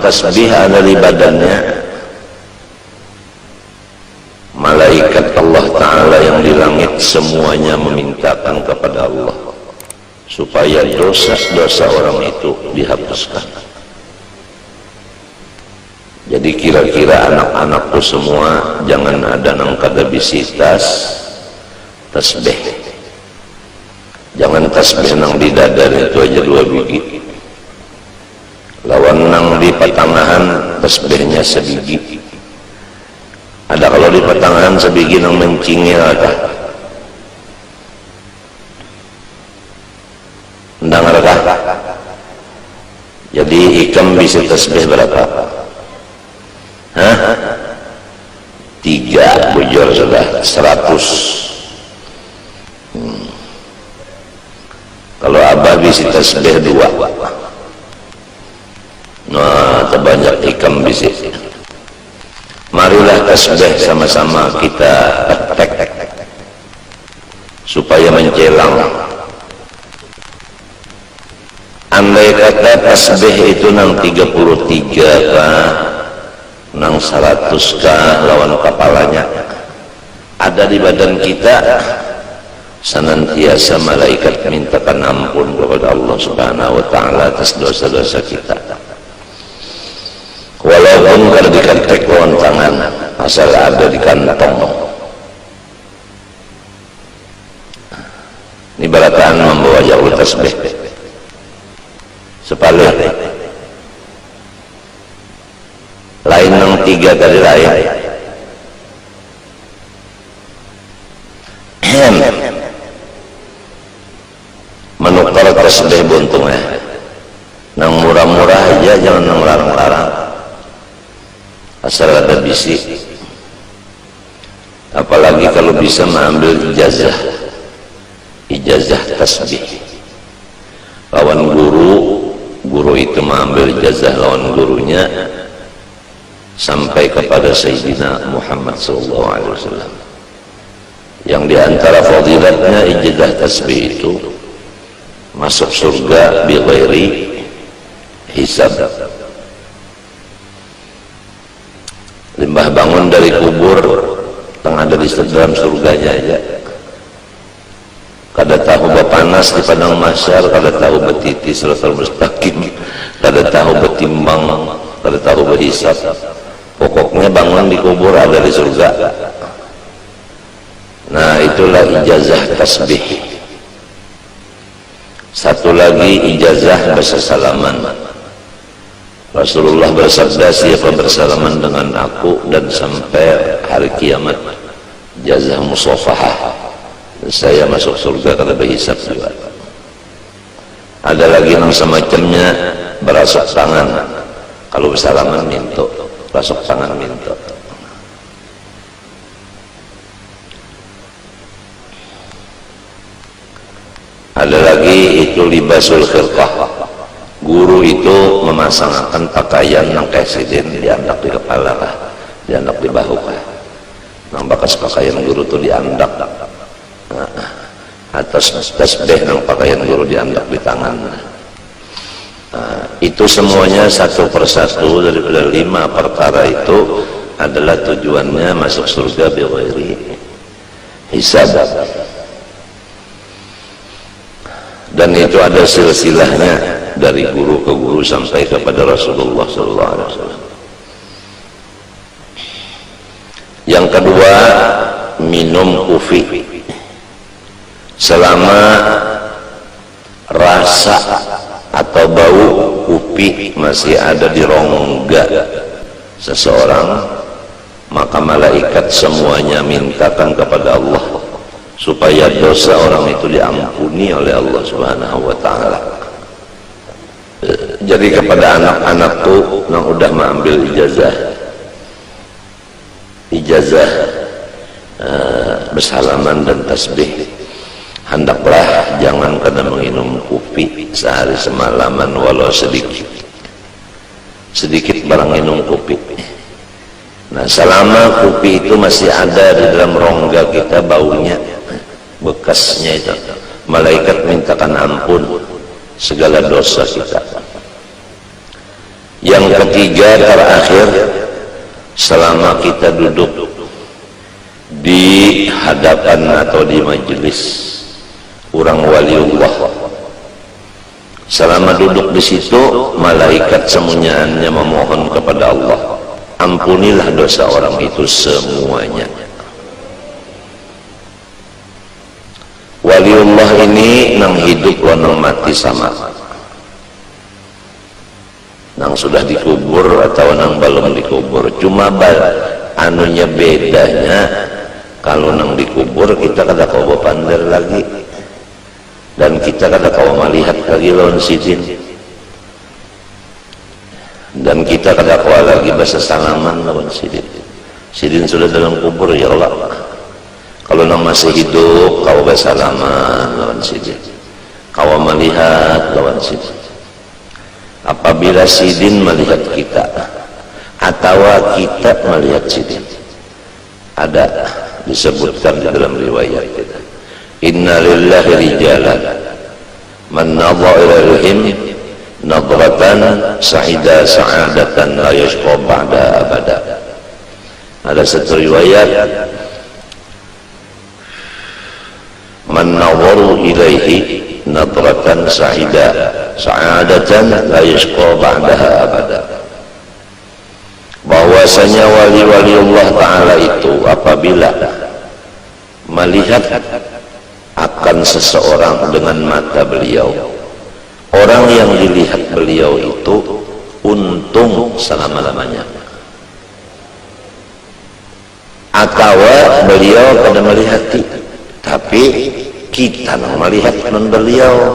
Tasbih ada di badannya. Malaikat Allah Ta'ala yang di langit semuanya memintakan kepada Allah supaya dosa-dosa orang itu dihapuskan. Jadi kira-kira anak-anakku semua jangan ada nang kada bisi tasbih. Jangan tasbih nang di dadar itu aja 2 biji. Lawan nang di patangahan tasbihnya sebiji. Ada kalau di patangahan sebiji nang mencingil ada. Ndang ada. Jadi ikam bisa tasbih berapa? Hah? 3 bujur sudah 100. Kalau abah bisa tasbih 2. Nah, terbanyak ikam bisa. Marilah tasbih sama-sama kita praktek supaya menjelang. Andai kata tasbih itu nang 33 kah, nang 100 kah lawan kepalanya ada di badan kita, senantiasa malaikat mintakan ampun kepada Allah Subhanahu wa Ta'ala atas dosa-dosa kita. Walaupun kada dikantek lawan tangan, asal ada di kantong. Ini barataan membawa jauh tasbih. Sepala lain nang 3 tadi lain. Menukar tasbih buntungnya. Nang murah-murah aja, jangan nang larang-larang. Asal ada bisi. Apalagi kalau bisa mengambil ijazah tasbih lawan guru itu mengambil ijazah lawan gurunya sampai kepada Sayyidina Muhammad SAW, yang diantara fadilatnya ijazah tasbih itu masuk surga bi ghairi hisab. Limbah bangun dari kubur tengah ada di dalam surganya aja. Kada tahu bapanas di padang mahsyar, kada tahu betiti siratal mustaqim, kada tahu betimbang, kada tahu berhisab. Pokoknya bangun di kubur ada di surga. Nah, itulah ijazah tasbih. Satu lagi ijazah bersalaman. Rasulullah bersabda, siapa bersalaman dengan aku dan sampai hari kiamat, jazah musafahah, saya masuk surga kada berhisab juga. Ada lagi yang semacamnya berasuk tangan, kalau bersalaman minta, rasuk tangan minta. Ada lagi itu libasul khirqah. Guru itu memasangkan pakaian yang presiden diandak di kepala kah, diandak di bahu kah. Nang bakas pakaian guru itu diandak. Atas tasbih nang pakaian guru diandak di tangan. Itu semuanya satu persatu daripada 5 perkara itu adalah tujuannya masuk surga bi ghairi hisab. Dan itu ada silsilahnya dari guru ke guru sampai kepada Rasulullah SAW. Yang kedua, minum kopi selama rasa atau bau kopi masih ada di rongga seseorang, maka malaikat semuanya mintakan kepada Allah supaya dosa orang itu diampuni oleh Allah Subhanahu wa Ta'ala. Jadi kepada anak-anakku yang udah mengambil ijazah bersalaman dan tasbih, hendaklah jangan kena menginum kopi sehari semalaman walau sedikit barang minum kopi. Nah, selama kopi itu masih ada di dalam rongga kita, baunya, bekasnya itu malaikat mintakan ampun segala dosa kita. Yang ketiga terakhir, selama kita duduk di hadapan atau di majelis orang waliullah, selama duduk di situ malaikat semuanya memohon kepada Allah, ampunilah dosa orang itu semuanya. Waliullah ini nang hidup nang mati sama, nang sudah dikubur atau nang belum dikubur. Cuma anunya bedanya, kalau nang dikubur kita kada kawa pander lagi, dan kita kada kawa melihat lagi lawan sidin, dan kita kada kawa lagi bahasa salaman lawan sidin. Sidin sudah dalam kubur, ya Allah. Kalau nang masih hidup kawa bahasa salaman lawan sidin, kawa melihat lawan sidin. Apabila sidin melihat kita atau kita melihat sidin, ada disebutkan di dalam riwayat kita, inna lillahi rijalan man nadha ilaihim nadratan sa'ida sa'adatan la yashqa ba'da abada. Ada satu riwayat, man nadharu ilaihi nadratan sa'ida sa'adatan la yashqa ba'daha abada. Bahwasanya wali-wali Allah Ta'ala itu apabila melihat akan seseorang dengan mata beliau, orang yang dilihat beliau itu untung selama-lamanya. Atau beliau pada melihati, tapi kita melihat non beliau,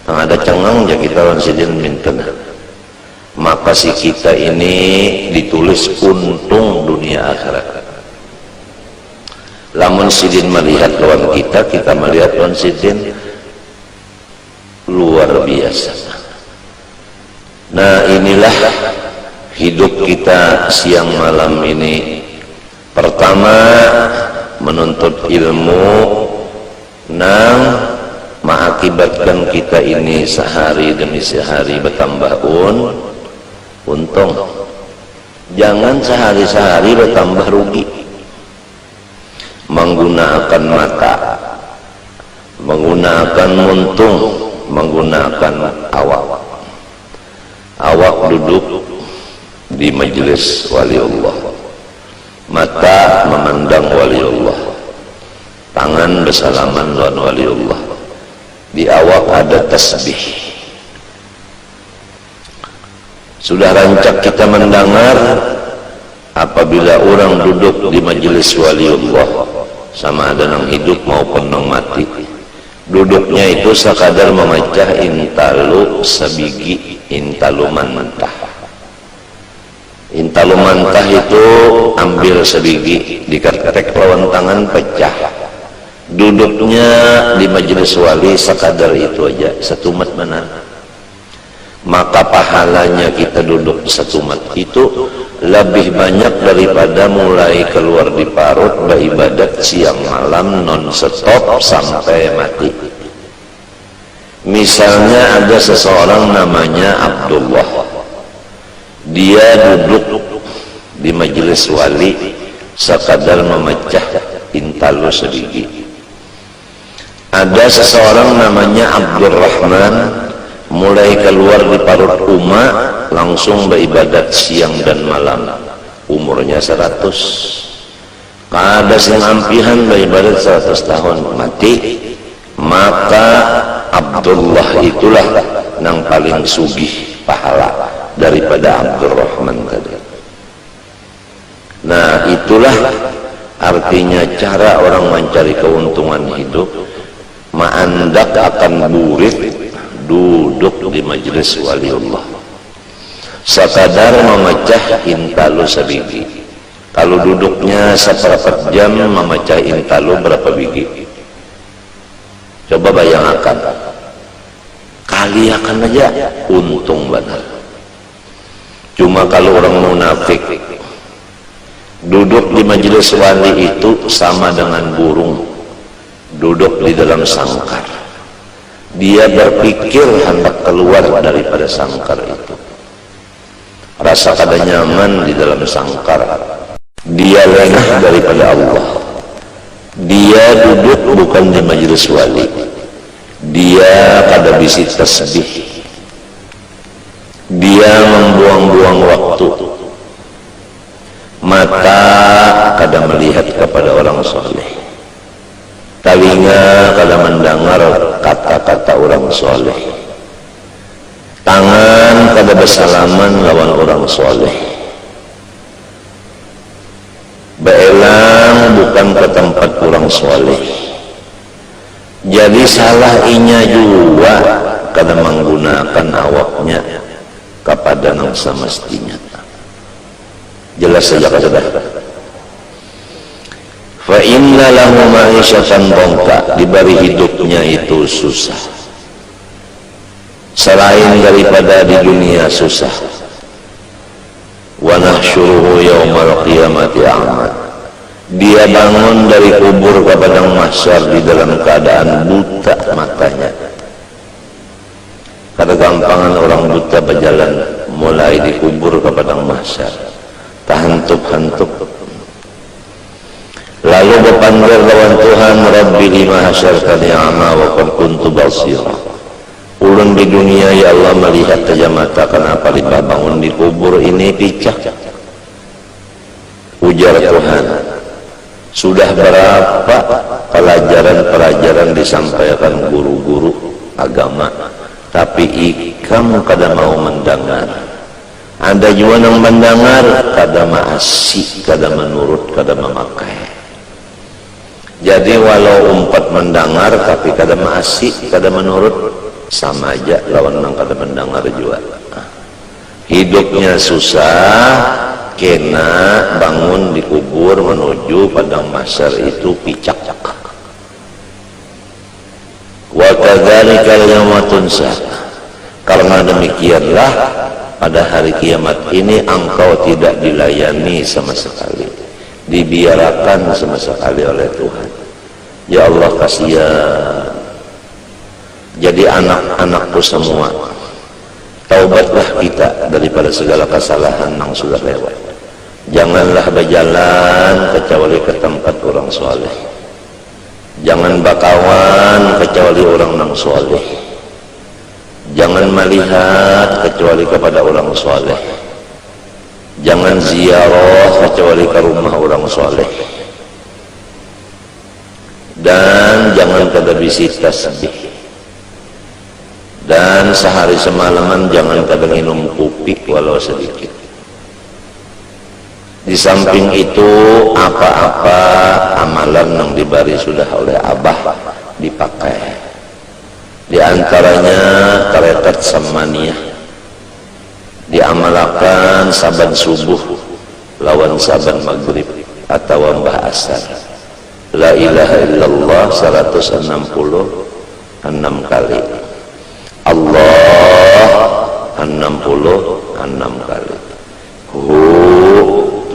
ada cengang ya kita lawan sidin minten, maka si kita ini ditulis untung dunia akhirat. Lamun sidin melihat lawan kita, kita melihat lawan sidin, luar biasa. Nah, inilah hidup kita siang malam ini. Pertama, menuntut ilmu nang mengakibatkan kita ini sehari demi sehari bertambah untung. Jangan sehari-sehari bertambah rugi. Menggunakan mata, menggunakan muntung, menggunakan awak. Awak duduk di majelis waliullah, mata memandang waliullah, tangan bersalaman lawan waliullah, di awak ada tasbih. Sudah rancak kita mendengar apabila orang duduk di majelis waliullah, sama ada nang hidup maupun nang mati, duduknya itu sekadar memecah intalu sabigi, intalu mantah. Intalu mantah itu ambil sebiji, diketek lawan tangan pecah. Duduknya di majelis wali sekadar itu aja, satu mat mana. Maka pahalanya kita duduk satu mat itu lebih banyak daripada mulai keluar di parut beribadat siang malam non stop sampai mati. Misalnya ada seseorang namanya Abdullah, dia duduk di majelis wali sekadar memecah intalu sedikit. Ada seseorang namanya Abdurrahman, mulai keluar di parut umat langsung beribadat siang dan malam, umurnya 100. Ada yang ampihan beribadat 100 tahun mati. Maka Abdullah itulah yang paling sugih pahala daripada Abdurrahman tadi. Nah, itulah artinya cara orang mencari keuntungan hidup. Ma'andak akan burit duduk di majelis waliullah, sekadar memecah intalu sabigi. Kalau duduknya seperempat jam memecah intalu berapa biji? Coba bayangkan, kaliakan aja untung benar. Cuma kalau orang munafik duduk di majelis wali itu sama dengan burung duduk di dalam sangkar. dia berpikir hendak keluar daripada sangkar itu. Rasa kada nyaman di dalam sangkar. Dia lengah daripada Allah. Dia duduk bukan di majelis wali. Dia kada bisi tasbih. Dia membuang-buang waktu. Mata kada melihat kepada orang soleh. Telinga kada mendengar kata-kata orang soleh. Tangan kada bersalaman lawan orang soleh. Beelang bukan ke tempat orang soleh. Jadi salah inya juga kada menggunakan awaknya kepada yang semestinya. Jelas saja kada. Fa inna lahu ma'isyatan dhanka, diberi hidupnya itu susah. Selain daripada di dunia susah. Wa nahsyuruhu yaumal qiyamati a'ma. Dia bangun dari kubur ke padang mahsyar di dalam keadaan buta matanya. Kada gampangan orang buta berjalan mulai di kubur ke padang mahsyar. Tahantup-hantup. Lalu berpanggil lawan Tuhan, Rabbi lima hasyartani a'ma wa qad kuntu basira. Ulun di dunia ya Allah melihat saja mata, kenapa lipat bangun di kubur ini picak? Ujar Tuhan, sudah berapa pelajaran-pelajaran disampaikan guru-guru agama, tapi ikam kada mau mendengar. Ada juga yang mendengar kada maasih, kada menurut, kada memakai. Jadi walau umpat mendengar tapi kada maasih, kada menurut, sama aja lawan nang kada mendengar juga. Hidupnya susah, kena bangun di kubur menuju padang mahsyar itu picak. Wa kadzalika yauma tunsa. Karena demikianlah pada hari kiamat ini engkau tidak dilayani sama sekali, dibiarkan sama sekali oleh Tuhan. Ya Allah kasihan. Jadi anak-anakku semua, taubatlah kita daripada segala kesalahan yang sudah lewat. Janganlah berjalan kecuali ke tempat orang soleh. Jangan bakawan kecuali orang yang soleh. Jangan melihat kecuali kepada orang soleh. Jangan ziarah kecuali ke rumah orang soleh. Dan jangan kada bisi tasbih. Dan sehari semalaman jangan kada minum kopi walau sedikit. Di samping itu apa-apa amalan yang diberi sudah oleh Abah dipakai. Di antaranya tarekat samaniyah diamalkan saban subuh lawan saban maghrib atau mbah asar. La ilaha illallah 166 kali. Allah 66 kali. Hu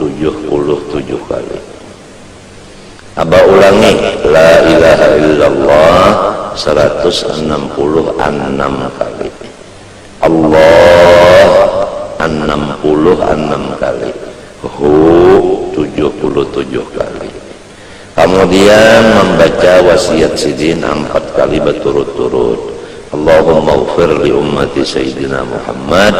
77 kali. Aba ulangi, la ilaha illallah 166 kali. Allah 66 kali. Hu 77 kali. Kemudian membaca wasiat sidin 4 kali berturut-turut. Allahumma ighfir li ummati Sayyidina Muhammad,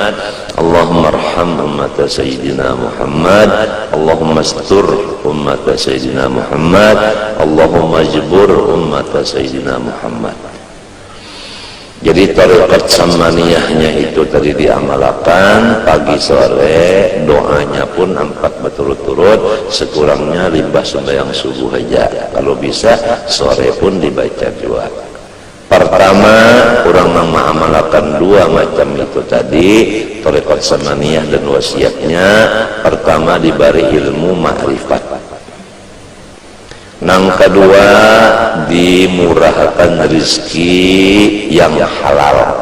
Allahumma arham ummata Sayyidina Muhammad, Allahumma astur ummata Sayyidina Muhammad, Allahumma jbur ummata Sayyidina Muhammad. Jadi tarekat samaniyahnya itu tadi diamalkan pagi sore, doanya pun 4 berturut-turut, sekurangnya 5 sembahyang subuh aja. Kalau bisa sore pun dibaca juga. Pertama, orang yang mengamalkan 2 macam itu tadi, tarekat samaniyah dan wasiatnya. Pertama diberi ilmu ma'rifat. Yang kedua dimurahkan rezeki yang halal.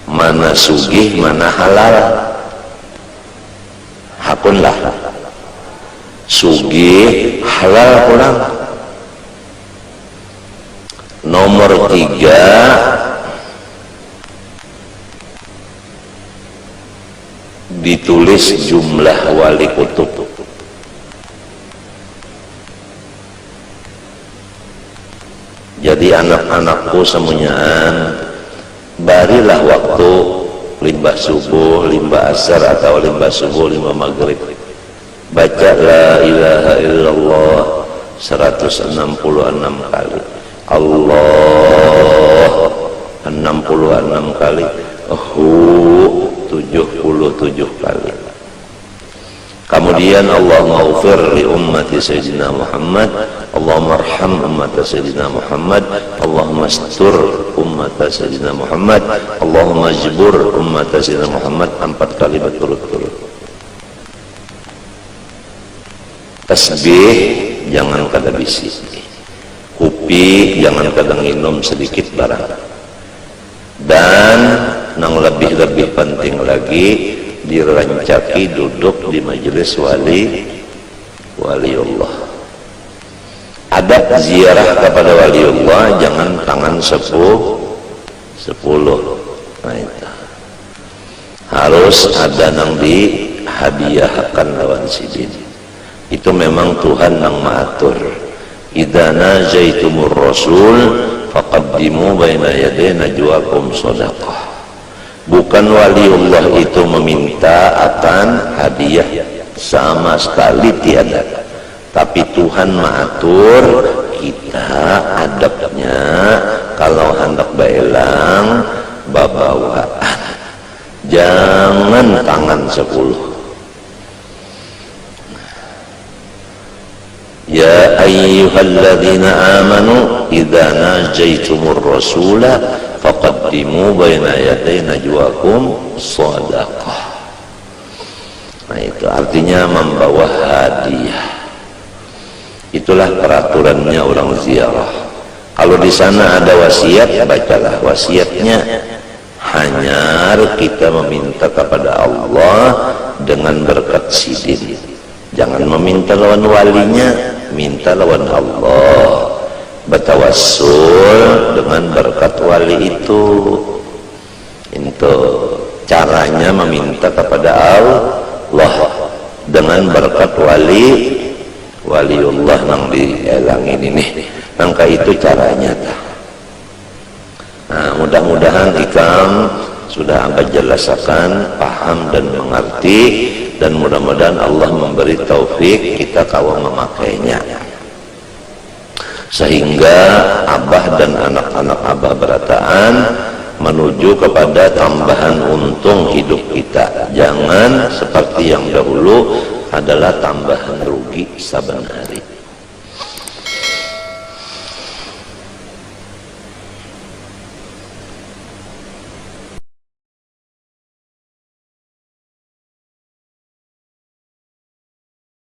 Mana sugih, mana halal. Hakunlah. Sugih halal pulang. Nomor nomor 3 ditulis jumlah wali kutub. Jadi anak-anakku semuanya, barilah waktu limbah subuh, limbah asar atau limbah subuh, limbah maghrib, baca la ilaha illallah 166 kali, Allah 66 kali, 77 kali. Kemudian Allahumma ighfir li ummati sayyidina Muhammad, Allahumma arham ummata sayyidina Muhammad, Allahumma astur ummata sayyidina Muhammad, Allahumma jbur ummata sayyidina Muhammad 4 kali berturut-turut. Tasbih jangan kada bisi, kopi jangan kada minum sedikit barang. Dan yang lebih penting lagi, dirancaki duduk di majelis waliullah. Adab ziarah kepada waliullah jangan tangan 10. Nah itu harus ada yang dihadiahkan lawan sidin. Itu memang Tuhan yang mengatur. Idza najaitumur rasul faqaddimu baina yaday najwakum shadaqah. Bukan waliullah itu meminta akan hadiah, sama sekali tiada. Tapi Tuhan mengatur kita adabnya kalau hendak baelang babawaan. Jangan tangan 10. Ya ayyuhalladzina amanu idza najaitumur rasula faqaddimu baina yaday najwakum shadaqah. Nah itu artinya membawa hadiah. Itulah peraturannya orang ziarah. Kalau di sana ada wasiat, bacalah wasiatnya. Hanya kita meminta kepada Allah dengan berkat sidin. Jangan meminta lawan walinya, minta lawan Allah. Bertawassul dengan berkat wali itu. Itu caranya meminta kepada Allah dengan berkat waliullah yang dielangin ini. Maka itu caranya. Nah, mudah-mudahan ikam sudah agak jelaskan, paham dan mengerti, dan mudah-mudahan Allah memberi taufik kita kawan memakainya, sehingga abah dan anak-anak abah berataan menuju kepada tambahan untung hidup kita. Jangan seperti yang dahulu adalah tambahan rugi saban hari.